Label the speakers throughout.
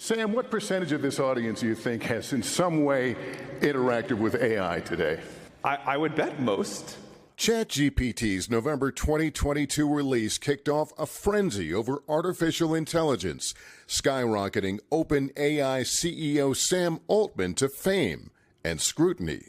Speaker 1: Sam, what percentage of this audience do you think has in some way interacted with AI today?
Speaker 2: I would bet most.
Speaker 3: ChatGPT's November 2022 release kicked off a frenzy over artificial intelligence, skyrocketing OpenAI CEO Sam Altman to fame and scrutiny.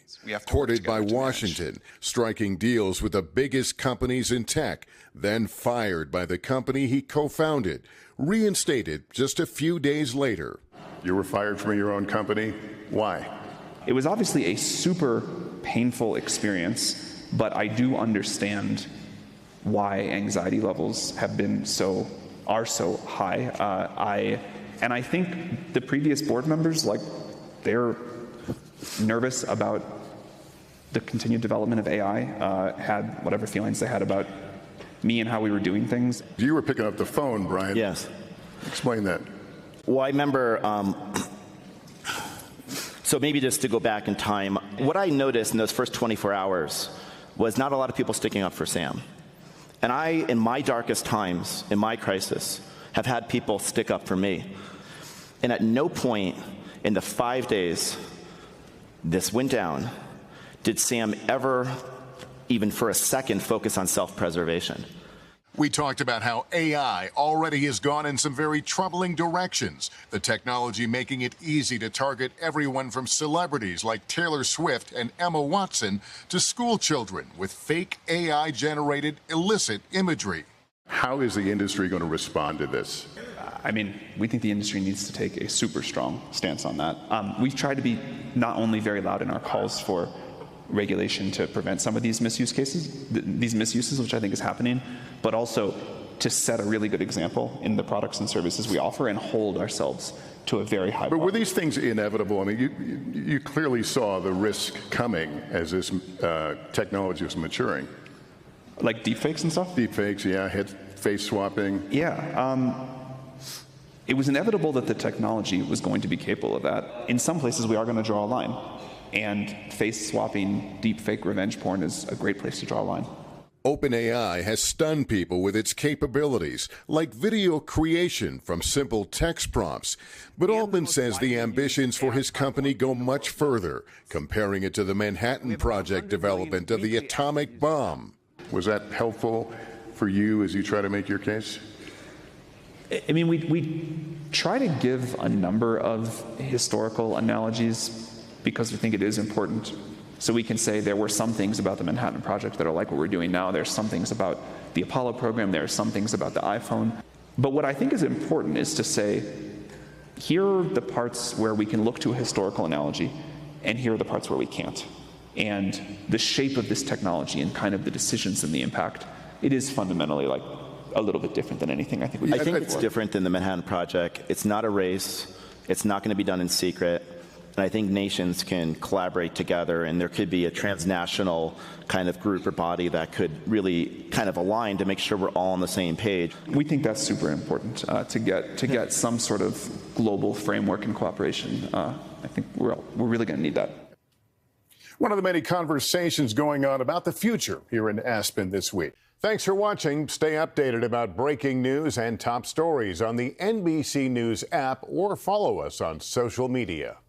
Speaker 3: Courted by Washington, striking deals with the biggest companies in tech, then fired by the company he co-founded, reinstated just a few days later.
Speaker 1: You were fired from your own company. Why?
Speaker 2: It was obviously a super painful experience, but I do understand why anxiety levels are so high. I think the previous board members, they're nervous about the continued development of AI, had whatever feelings they had about me and how we were doing things.
Speaker 1: You were picking up the phone, Brian.
Speaker 4: Yes.
Speaker 1: Explain that.
Speaker 4: Well, I remember, so maybe just to go back in time, what I noticed in those first 24 hours was not a lot of people sticking up for Sam. And I, in my darkest times, in my crisis, have had people stick up for me. And at no point in the 5 days this went down did Sam ever, even for a second, focus on self-preservation.
Speaker 3: We talked about how AI already has gone in some very troubling directions. The technology making it easy to target everyone from celebrities like Taylor Swift and Emma Watson to school children with fake AI-generated illicit imagery.
Speaker 1: How is the industry going to respond to this?
Speaker 2: I mean, we think the industry needs to take a super strong stance on that. We've tried to be not only very loud in our calls for regulation to prevent some of these misuse cases, these misuses, which I think is happening, but also to set a really good example in the products and services we offer and hold ourselves to a very high bar.
Speaker 1: But were these things inevitable? I mean, you clearly saw the risk coming as this technology was maturing.
Speaker 2: Like deepfakes and stuff?
Speaker 1: Deepfakes, yeah, face swapping.
Speaker 2: Yeah. It was inevitable that the technology was going to be capable of that. In some places, we are going to draw a line. And face-swapping deep-fake revenge porn is a great place to draw a line.
Speaker 3: OpenAI has stunned people with its capabilities, like video creation from simple text prompts. But Altman says the ambitions for his company go much further, comparing it to the Manhattan Project development of the atomic bomb.
Speaker 1: Was that helpful for you as you try to make your case?
Speaker 2: I mean, we try to give a number of historical analogies because we think it is important. So we can say there were some things about the Manhattan Project that are like what we're doing now. There's some things about the Apollo program. There are some things about the iPhone. But what I think is important is to say, here are the parts where we can look to a historical analogy, and here are the parts where we can't. And the shape of this technology and kind of the decisions and the impact, it is fundamentally like a little bit different than anything I think we've done before.
Speaker 4: It's different than the Manhattan Project. It's not a race. It's not going to be done in secret. And I think nations can collaborate together, and there could be a transnational kind of group or body that could really kind of align to make sure we're all on the same page.
Speaker 2: We think that's super important to get some sort of global framework and cooperation. I think we're really going to need that.
Speaker 5: One of the many conversations going on about the future here in Aspen this week. Thanks for watching. Stay updated about breaking news and top stories on the NBC News app or follow us on social media.